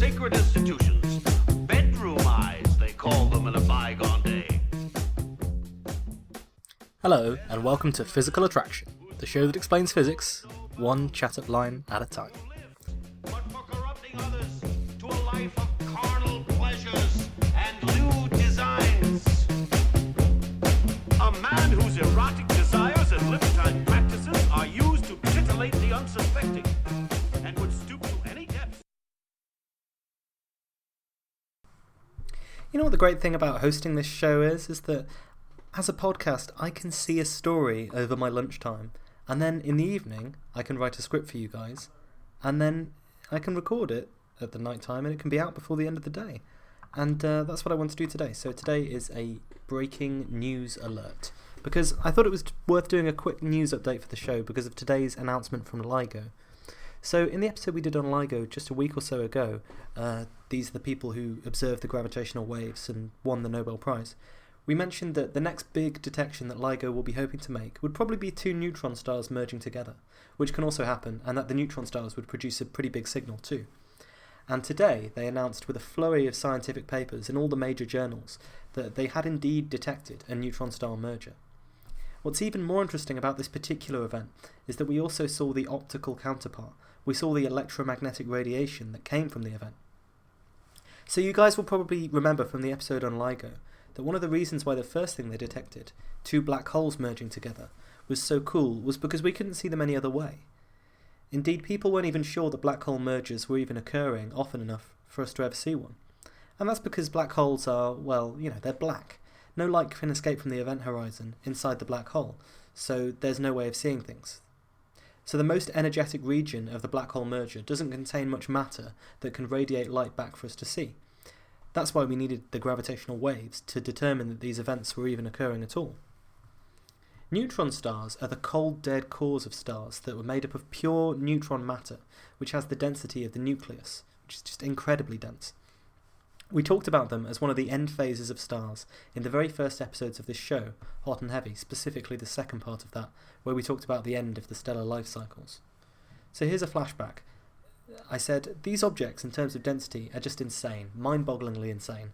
sacred institutions. Bedroom eyes, they called them in a bygone day. Hello, and welcome to Physical Attraction, the show that explains physics, one chat-up line at a time. But for corrupting others to a life of carnal pleasures and lewd designs. A man whose erotic desires and libertine practices are used to titillate the unsuspecting and would stoop to any depth. You know what the great thing about hosting this show is that as a podcast I can see a story over my lunchtime, and then in the evening I can write a script for you guys, and then I can record it at the night time and it can be out before the end of the day. And that's what I want to do today. So today is a breaking news alert, because I thought it was worth doing a quick news update for the show because of today's announcement from Ligo. So in the episode we did on Ligo just a week or so ago, these are the people who observed the gravitational waves and won the Nobel Prize. We mentioned that the next big detection that Ligo will be hoping to make would probably be two neutron stars merging together, which can also happen, and that the neutron stars would produce a pretty big signal too. And today they announced with a flurry of scientific papers in all the major journals that they had indeed detected a neutron star merger. What's even more interesting about this particular event is that we also saw the optical counterpart. We saw the electromagnetic radiation that came from the event. So you guys will probably remember from the episode on Ligo that one of the reasons why the first thing they detected, two black holes merging together, was so cool was because we couldn't see them any other way. Indeed, people weren't even sure that black hole mergers were even occurring often enough for us to ever see one. And that's because black holes are, well, they're black. No light can escape from the event horizon inside the black hole, so there's no way of seeing things. So the most energetic region of the black hole merger doesn't contain much matter that can radiate light back for us to see. That's why we needed the gravitational waves to determine that these events were even occurring at all. Neutron stars are the cold dead cores of stars that were made up of pure neutron matter, which has the density of the nucleus, which is just incredibly dense. We talked about them as one of the end phases of stars in the very first episodes of this show, Hot and Heavy, specifically the second part of that, where we talked about the end of the stellar life cycles. So here's a flashback. I said, these objects in terms of density are just insane, mind-bogglingly insane.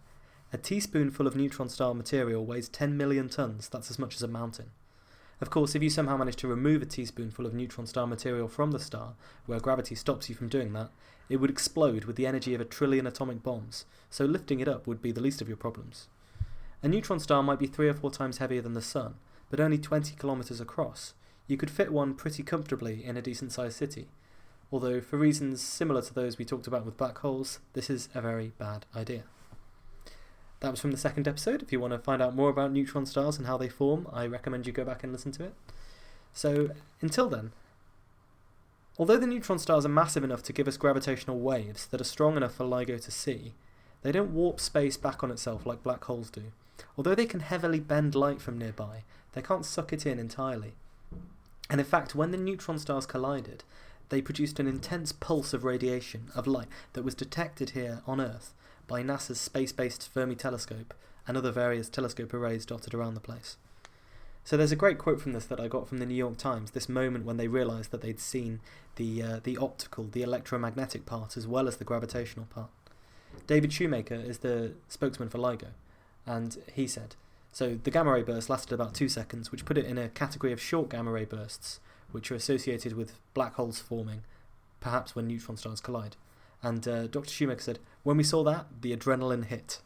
A teaspoonful of neutron star material weighs 10 million tons, that's as much as a mountain. Of course, if you somehow manage to remove a teaspoonful of neutron star material from the star, where gravity stops you from doing that, it would explode with the energy of 1 trillion atomic bombs, so lifting it up would be the least of your problems. A neutron star might be 3 or 4 times heavier than the Sun, but only 20 kilometres across. You could fit one pretty comfortably in a decent-sized city. Although, for reasons similar to those we talked about with black holes, this is a very bad idea. That was from the second episode. If you want to find out more about neutron stars and how they form, I recommend you go back and listen to it. So, until then, although the neutron stars are massive enough to give us gravitational waves that are strong enough for LIGO to see, they don't warp space back on itself like black holes do. Although they can heavily bend light from nearby, they can't suck it in entirely. And in fact, when the neutron stars collided, they produced an intense pulse of radiation, of light, that was detected here on Earth by NASA's space-based Fermi telescope and other various telescope arrays dotted around the place. So there's a great quote from this that I got from the New York Times, this moment when they realised that they'd seen the optical, the electromagnetic part as well as the gravitational part. David Shoemaker is the spokesman for LIGO, and he said, so the gamma ray burst lasted about 2 seconds, which put it in a category of short gamma ray bursts, which are associated with black holes forming, perhaps when neutron stars collide. And Dr. Shoemaker said, when we saw that, the adrenaline hit.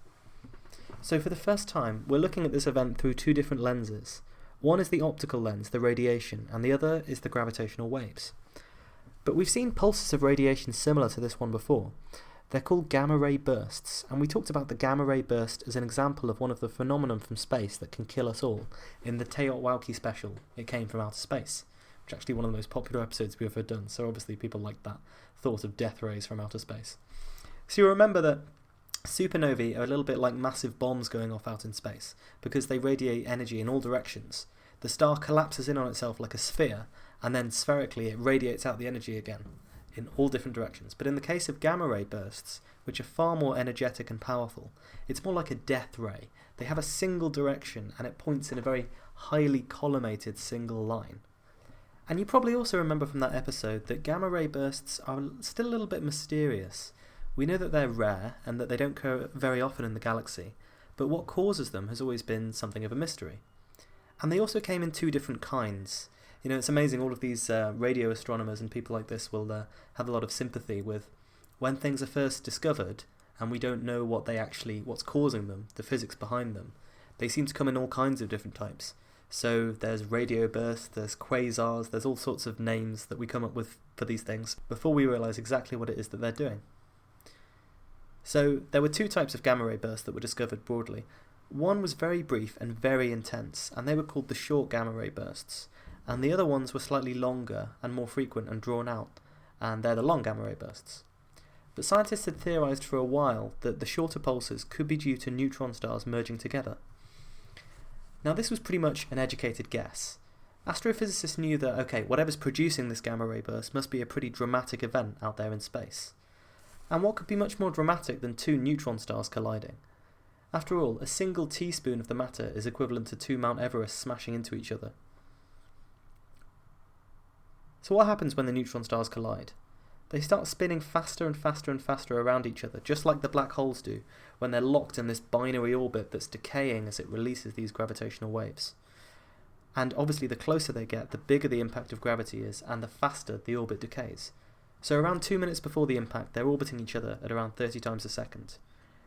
So for the first time, we're looking at this event through 2 different lenses. One is the optical lens, the radiation, and the other is the gravitational waves. But we've seen pulses of radiation similar to this one before. They're called gamma ray bursts, and we talked about the gamma ray burst as an example of one of the phenomena from space that can kill us all in the Teotwalki special, It Came From Outer Space, which is actually one of the most popular episodes we've ever done, so obviously people like that thought of death rays from outer space. So you remember that supernovae are a little bit like massive bombs going off out in space, because they radiate energy in all directions. The star collapses in on itself like a sphere, and then spherically it radiates out the energy again in all different directions. But in the case of gamma ray bursts, which are far more energetic and powerful, it's more like a death ray. They have a single direction and it points in a very highly collimated single line. And you probably also remember from that episode that gamma ray bursts are still a little bit mysterious. We know that they're rare and that they don't occur very often in the galaxy, but what causes them has always been something of a mystery. And they also came in two different kinds. You know, it's amazing, all of these radio astronomers and people like this will have a lot of sympathy with when things are first discovered and we don't know what's causing them, the physics behind them. They seem to come in all kinds of different types. So there's radio bursts, there's quasars, there's all sorts of names that we come up with for these things before we realise exactly what it is that they're doing. So there were two types of gamma ray bursts that were discovered broadly. One was very brief and very intense, and they were called the short gamma ray bursts, and the other ones were slightly longer and more frequent and drawn out, and they're the long gamma ray bursts. But scientists had theorised for a while that the shorter pulses could be due to neutron stars merging together. Now this was pretty much an educated guess. Astrophysicists knew that, okay, whatever's producing this gamma ray burst must be a pretty dramatic event out there in space. And what could be much more dramatic than two neutron stars colliding? After all, a single teaspoon of the matter is equivalent to two Mount Everests smashing into each other. So what happens when the neutron stars collide? They start spinning faster and faster and faster around each other, just like the black holes do, when they're locked in this binary orbit that's decaying as it releases these gravitational waves. And obviously the closer they get, the bigger the impact of gravity is, and the faster the orbit decays. So around 2 minutes before the impact, they're orbiting each other at around 30 times a second.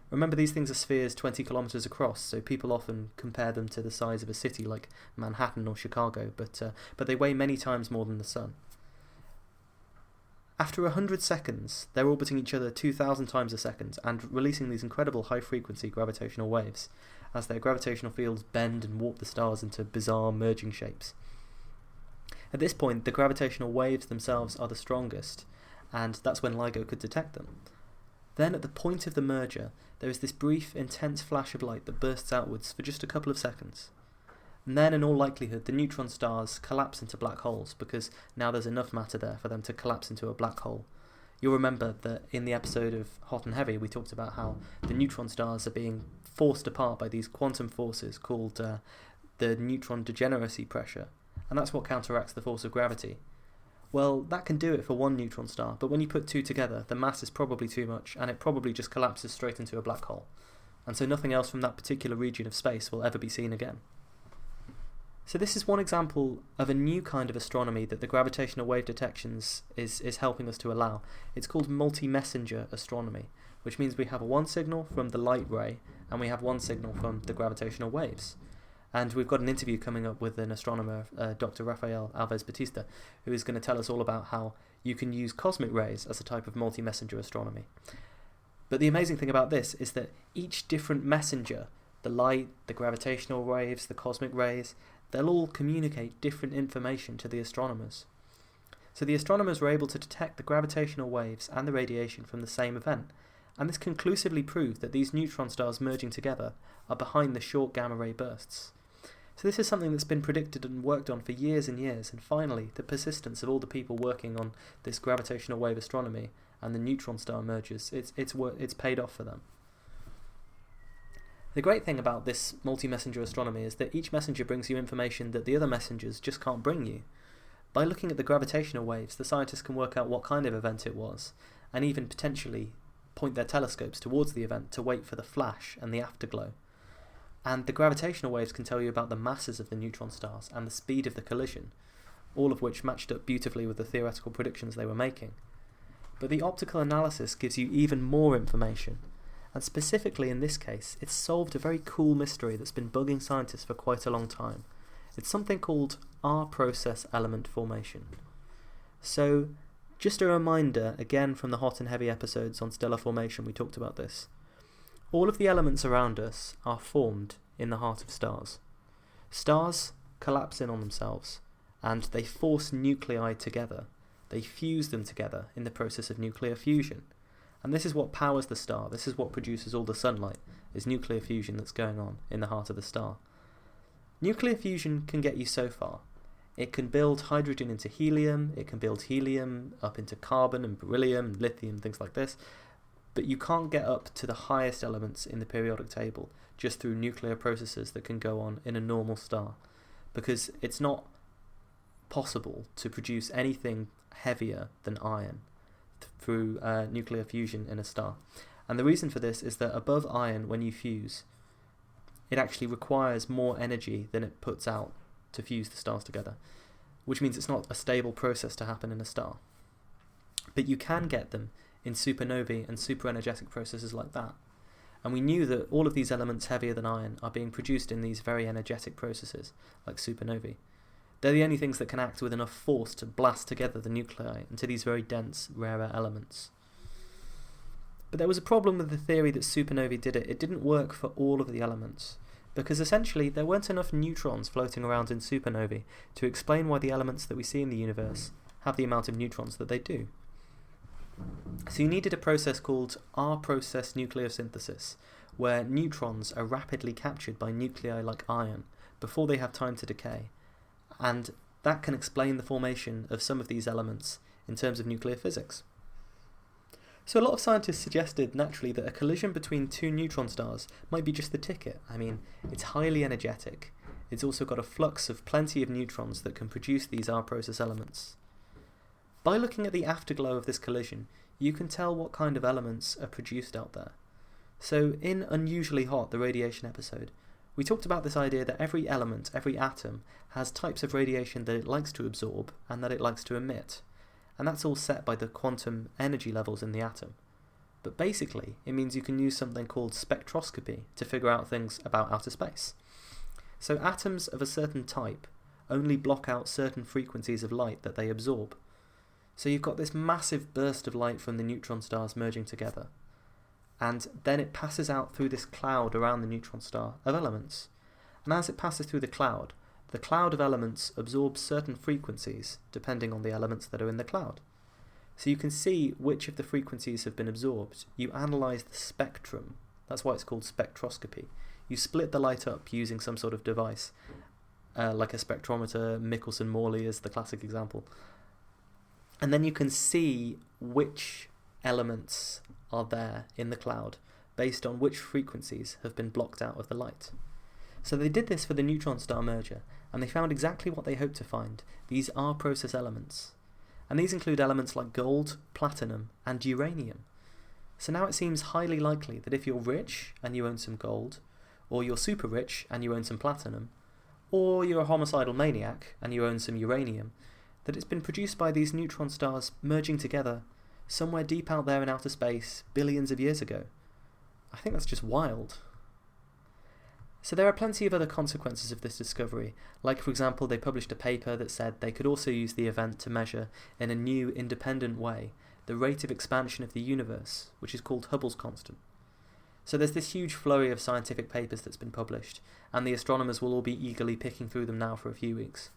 Remember, these things are spheres 20 kilometres across, so people often compare them to the size of a city like Manhattan or Chicago, but they weigh many times more than the Sun. After 100 seconds, they're orbiting each other 2,000 times a second and releasing these incredible high-frequency gravitational waves as their gravitational fields bend and warp the stars into bizarre merging shapes. At this point, the gravitational waves themselves are the strongest, and that's when LIGO could detect them. Then, at the point of the merger, there is this brief, intense flash of light that bursts outwards for just a couple of seconds. And then, in all likelihood, the neutron stars collapse into black holes, because now there's enough matter there for them to collapse into a black hole. You'll remember that in the episode of Hot and Heavy, we talked about how the neutron stars are being forced apart by these quantum forces called the neutron degeneracy pressure, and that's what counteracts the force of gravity. Well, that can do it for one neutron star, but when you put two together, the mass is probably too much, and it probably just collapses straight into a black hole. And so nothing else from that particular region of space will ever be seen again. So this is one example of a new kind of astronomy that the gravitational wave detections is helping us to allow. It's called multi-messenger astronomy, which means we have one signal from the light ray, and we have one signal from the gravitational waves. And we've got an interview coming up with an astronomer, Dr. Rafael Alves Batista, who is going to tell us all about how you can use cosmic rays as a type of multi-messenger astronomy. But the amazing thing about this is that each different messenger, the light, the gravitational waves, the cosmic rays, they'll all communicate different information to the astronomers. So the astronomers were able to detect the gravitational waves and the radiation from the same event, and this conclusively proved that these neutron stars merging together are behind the short gamma ray bursts. So this is something that's been predicted and worked on for years and years, and finally the persistence of all the people working on this gravitational wave astronomy and the neutron star mergers, it's paid off for them. The great thing about this multi-messenger astronomy is that each messenger brings you information that the other messengers just can't bring you. By looking at the gravitational waves, the scientists can work out what kind of event it was, and even potentially point their telescopes towards the event to wait for the flash and the afterglow. And the gravitational waves can tell you about the masses of the neutron stars and the speed of the collision, all of which matched up beautifully with the theoretical predictions they were making. But the optical analysis gives you even more information. And specifically in this case, it's solved a very cool mystery that's been bugging scientists for quite a long time. It's something called R-process element formation. So, just a reminder, again from the Hot and Heavy episodes on stellar formation, we talked about this. All of the elements around us are formed in the heart of stars. Stars collapse in on themselves, and they force nuclei together. They fuse them together in the process of nuclear fusion. And this is what powers the star, this is what produces all the sunlight, is nuclear fusion that's going on in the heart of the star. Nuclear fusion can get you so far. It can build hydrogen into helium, it can build helium up into carbon and beryllium, lithium, things like this, but you can't get up to the highest elements in the periodic table just through nuclear processes that can go on in a normal star, because it's not possible to produce anything heavier than iron. through nuclear fusion in a star. And the reason for this is that above iron, when you fuse, it actually requires more energy than it puts out to fuse the stars together, which means it's not a stable process to happen in a star. But you can get them in supernovae and superenergetic processes like that. And we knew that all of these elements heavier than iron are being produced in these very energetic processes, like supernovae. They're the only things that can act with enough force to blast together the nuclei into these very dense, rarer elements. But there was a problem with the theory that supernovae did it. It didn't work for all of the elements, because essentially there weren't enough neutrons floating around in supernovae to explain why the elements that we see in the universe have the amount of neutrons that they do. So you needed a process called R-process nucleosynthesis, where neutrons are rapidly captured by nuclei like iron before they have time to decay, and that can explain the formation of some of these elements in terms of nuclear physics. So a lot of scientists suggested naturally that a collision between two neutron stars might be just the ticket. I mean, it's highly energetic. It's also got a flux of plenty of neutrons that can produce these R-process elements. By looking at the afterglow of this collision, you can tell what kind of elements are produced out there. So in Unusually Hot, the radiation episode, we talked about this idea that every element, every atom, has types of radiation that it likes to absorb and that it likes to emit. And that's all set by the quantum energy levels in the atom. But basically, it means you can use something called spectroscopy to figure out things about outer space. So atoms of a certain type only block out certain frequencies of light that they absorb. So you've got this massive burst of light from the neutron stars merging together, and then it passes out through this cloud around the neutron star of elements. And as it passes through the cloud of elements absorbs certain frequencies depending on the elements that are in the cloud. So you can see which of the frequencies have been absorbed. You analyse the spectrum. That's why it's called spectroscopy. You split the light up using some sort of device, like a spectrometer. Michelson-Morley is the classic example. And then you can see which elements are there in the cloud based on which frequencies have been blocked out of the light. So they did this for the neutron star merger, and they found exactly what they hoped to find, these R-process elements. And these include elements like gold, platinum, and uranium. So now it seems highly likely that if you're rich and you own some gold, or you're super rich and you own some platinum, or you're a homicidal maniac and you own some uranium, that it's been produced by these neutron stars merging together somewhere deep out there in outer space billions of years ago. I think that's just wild. So there are plenty of other consequences of this discovery, like for example they published a paper that said they could also use the event to measure in a new independent way the rate of expansion of the universe, which is called Hubble's constant. So there's this huge flurry of scientific papers that's been published, and the astronomers will all be eagerly picking through them now for a few weeks.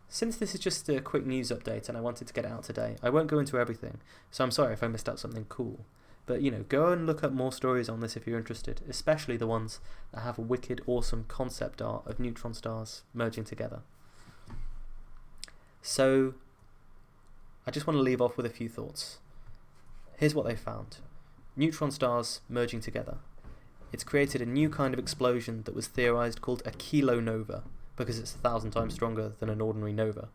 Since this is just a quick news update and I wanted to get it out today, I won't go into everything, so I'm sorry if I missed out something cool. But, go and look up more stories on this if you're interested, especially the ones that have a wicked, awesome concept art of neutron stars merging together. So, I just want to leave off with a few thoughts. Here's what they found. Neutron stars merging together. It's created a new kind of explosion that was theorized called a kilonova, because it's 1,000 times stronger than an ordinary nova.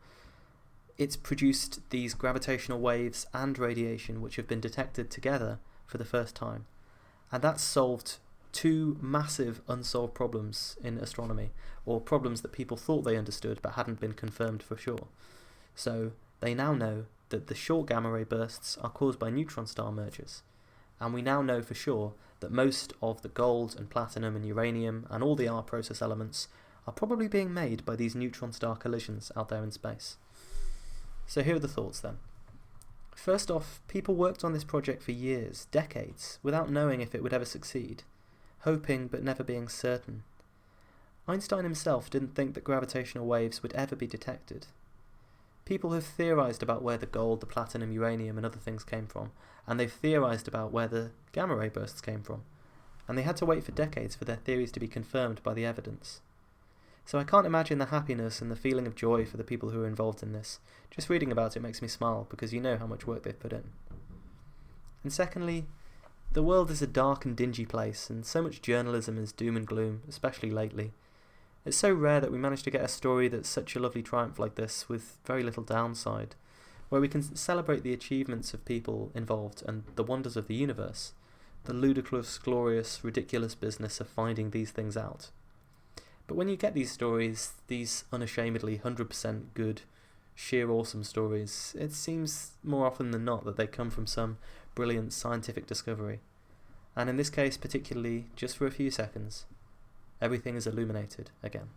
It's produced these gravitational waves and radiation which have been detected together for the first time. And that's solved two massive unsolved problems in astronomy, or problems that people thought they understood but hadn't been confirmed for sure. So they now know that the short gamma ray bursts are caused by neutron star mergers. And we now know for sure that most of the gold and platinum and uranium and all the R-process elements are probably being made by these neutron star collisions out there in space. So here are the thoughts then. First off, people worked on this project for years, decades, without knowing if it would ever succeed, hoping but never being certain. Einstein himself didn't think that gravitational waves would ever be detected. People have theorized about where the gold, the platinum, uranium and other things came from, and they've theorized about where the gamma ray bursts came from, and they had to wait for decades for their theories to be confirmed by the evidence. So I can't imagine the happiness and the feeling of joy for the people who are involved in this. Just reading about it makes me smile, because you know how much work they've put in. And secondly, the world is a dark and dingy place, and so much journalism is doom and gloom, especially lately. It's so rare that we manage to get a story that's such a lovely triumph like this, with very little downside. where we can celebrate the achievements of people involved and the wonders of the universe, the ludicrous, glorious, ridiculous business of finding these things out. But when you get these stories, these unashamedly 100% good, sheer awesome stories, it seems more often than not that they come from some brilliant scientific discovery. And in this case particularly, just for a few seconds, everything is illuminated again.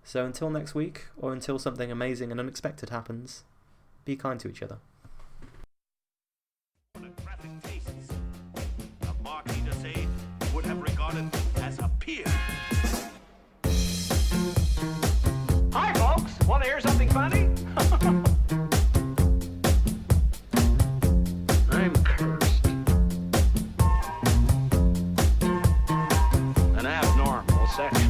So until next week, or until something amazing and unexpected happens, be kind to each other. Graphic tastes a Marquis de Sade would have regarded as a peer. Hi, folks. Want to hear something funny? I'm cursed. An abnormal section.